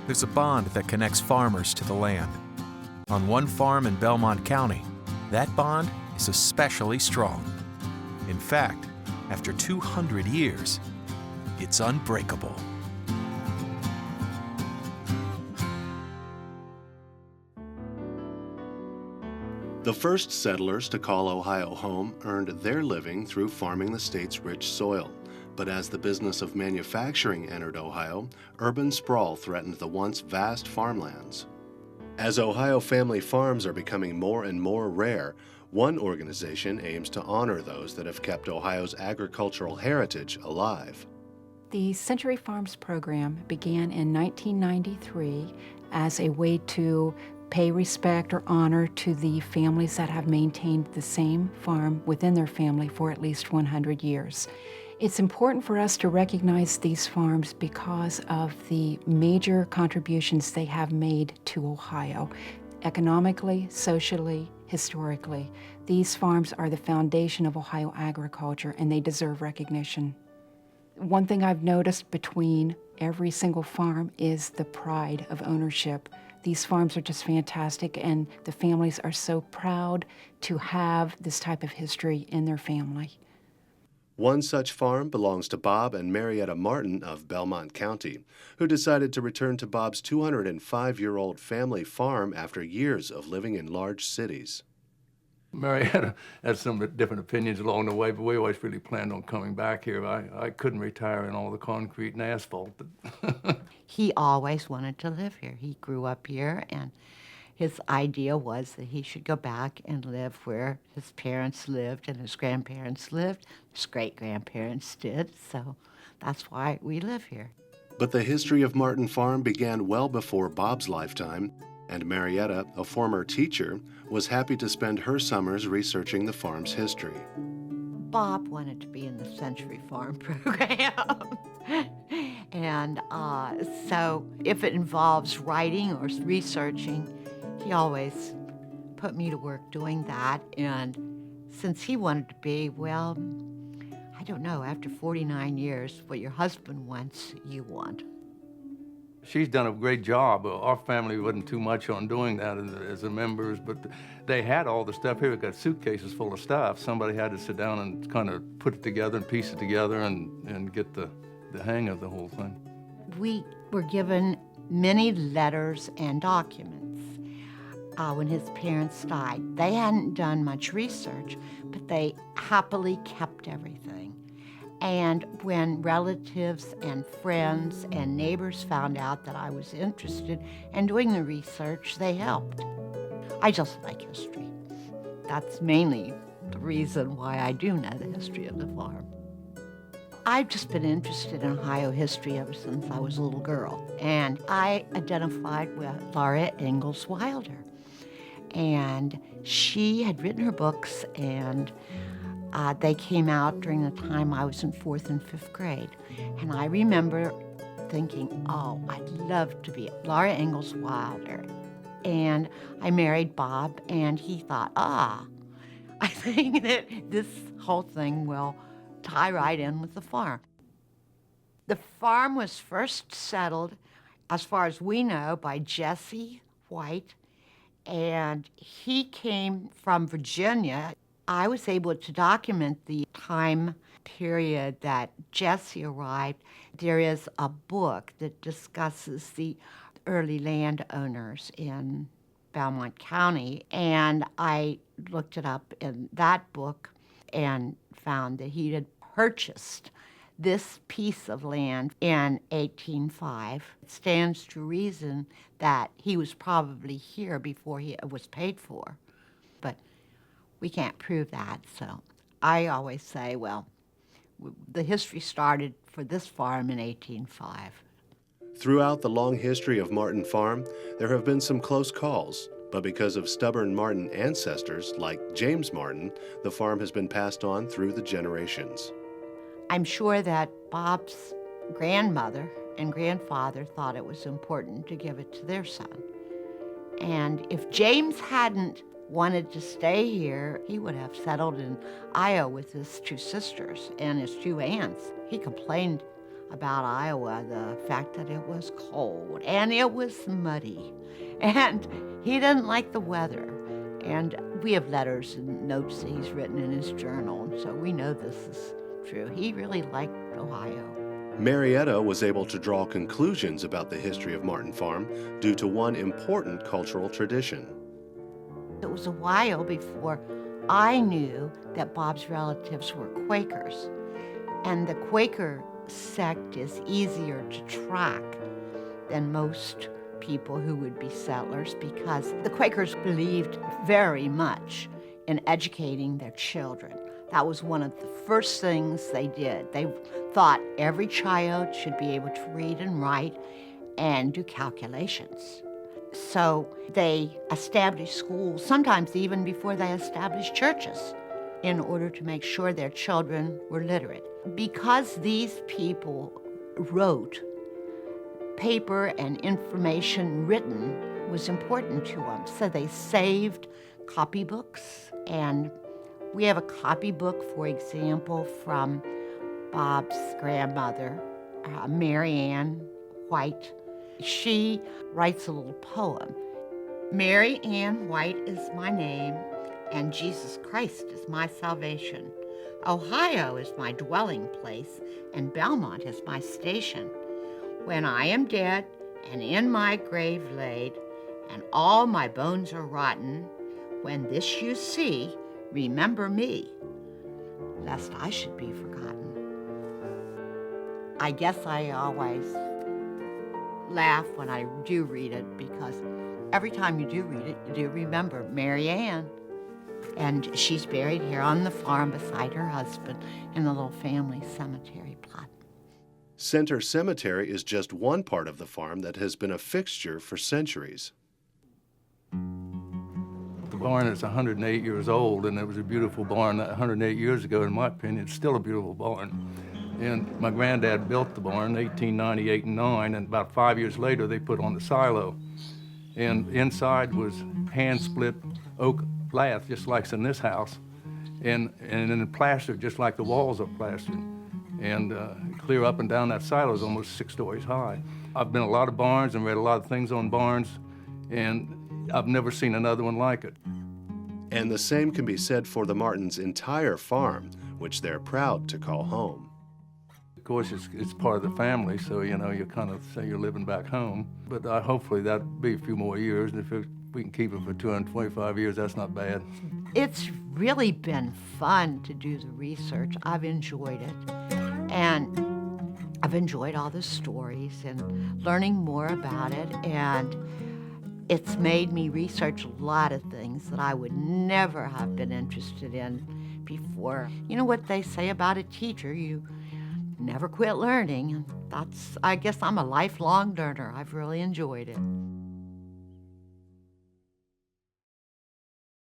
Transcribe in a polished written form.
there's a bond that connects farmers to the land. On one farm in Belmont County, that bond is especially strong. In fact, after 200 years, it's unbreakable. The first settlers to call Ohio home earned their living through farming the state's rich soil. But as the business of manufacturing entered Ohio, urban sprawl threatened the once vast farmlands. As Ohio family farms are becoming more and more rare, one organization aims to honor those that have kept Ohio's agricultural heritage alive. The Century Farms program began in 1993 as a way to pay respect or honor to the families that have maintained the same farm within their family for at least 100 years. It's important for us to recognize these farms because of the major contributions they have made to Ohio. Economically, socially, historically, these farms are the foundation of Ohio agriculture, and they deserve recognition. One thing I've noticed between every single farm is the pride of ownership. These farms are just fantastic, and the families are so proud to have this type of history in their family. One such farm belongs to Bob and Marietta Martin of Belmont County, who decided to return to Bob's 205-year-old family farm after years of living in large cities. Marietta had some different opinions along the way, but we always really planned on coming back here. I couldn't retire in all the concrete and asphalt. He always wanted to live here. He grew up here, and his idea was that he should go back and live where his parents lived and his grandparents lived. His great-grandparents did, so that's why we live here. But the history of Martin Farm began well before Bob's lifetime, and Marietta, a former teacher, was happy to spend her summers researching the farm's history. Bob wanted to be in the Century Farm program. And so if it involves writing or researching, he always put me to work doing that. And since he wanted to be, well, I don't know, after 49 years, what your husband wants, you want. She's done a great job. Our family wasn't too much on doing that as the members, but they had all the stuff here. We got suitcases full of stuff. Somebody had to sit down and kind of put it together and piece it together and get the hang of the whole thing. We were given many letters and documents when his parents died. They hadn't done much research, but they happily kept everything. And when relatives and friends and neighbors found out that I was interested in doing the research, they helped. I just like history. That's mainly the reason why I do know the history of the farm. I've just been interested in Ohio history ever since I was a little girl. And I identified with Laura Ingalls Wilder. And she had written her books, and they came out during the time I was in 4th and 5th grade. And I remember thinking, oh, I'd love to be Laura Ingalls Wilder. And I married Bob, and he thought, I think that this whole thing will tie right in with the farm. The farm was first settled, as far as we know, by Jesse White, and he came from Virginia. I was able to document the time period that Jesse arrived. There is a book that discusses the early landowners in Belmont County, and I looked it up in that book and found that he had purchased this piece of land in 1805. It stands to reason that he was probably here before he was paid for, but we can't prove that. So I always say, well, the history started for this farm in 1805. Throughout the long history of Martin Farm, there have been some close calls, but because of stubborn Martin ancestors like James Martin, the farm has been passed on through the generations. I'm sure that Bob's grandmother and grandfather thought it was important to give it to their son. And if James hadn't wanted to stay here, he would have settled in Iowa with his 2 sisters and his 2 aunts. He complained about Iowa, the fact that it was cold and it was muddy, and he didn't like the weather. And we have letters and notes that he's written in his journal, and so we know this is true. He really liked Ohio. Marietta was able to draw conclusions about the history of Martin Farm due to one important cultural tradition. It was a while before I knew that Bob's relatives were Quakers, and the Quaker sect is easier to track than most people who would be settlers, because the Quakers believed very much in educating their children. That was one of the first things they did. They thought every child should be able to read and write and do calculations. So they established schools, sometimes even before they established churches, in order to make sure their children were literate. Because these people wrote, paper and information written was important to them, so they saved copybooks. And we have a copybook, for example, from Bob's grandmother, Mary Ann White. She writes a little poem. Mary Ann White is my name, and Jesus Christ is my salvation. Ohio is my dwelling place, and Belmont is my station. When I am dead and in my grave laid, and all my bones are rotten, when this you see, remember me, lest I should be forgotten. I guess I always laugh when I do read it, because every time you do read it, you do remember Mary Ann. And she's buried here on the farm beside her husband in the little family cemetery plot. Center Cemetery is just one part of the farm that has been a fixture for centuries. The barn is 108 years old, and it was a beautiful barn 108 years ago. In my opinion, it's still a beautiful barn. And my granddad built the barn in 1898 and 9, and about 5 years later, they put on the silo. And inside was hand-split oak lath, just like in this house, and then plastered, just like the walls are plastered. And clear up and down that silo is almost 6 stories high. I've been to a lot of barns and read a lot of things on barns, and I've never seen another one like it. And the same can be said for the Martins' entire farm, which they're proud to call home. Of course, it's part of the family, so you kind of say you're living back home. But hopefully that'll be a few more years, and if we can keep it for 225 years, that's not bad. It's really been fun to do the research. I've enjoyed it. And I've enjoyed all the stories and learning more about it. And it's made me research a lot of things that I would never have been interested in before. You know what they say about a teacher, you never quit learning. And I guess I'm a lifelong learner. I've really enjoyed it.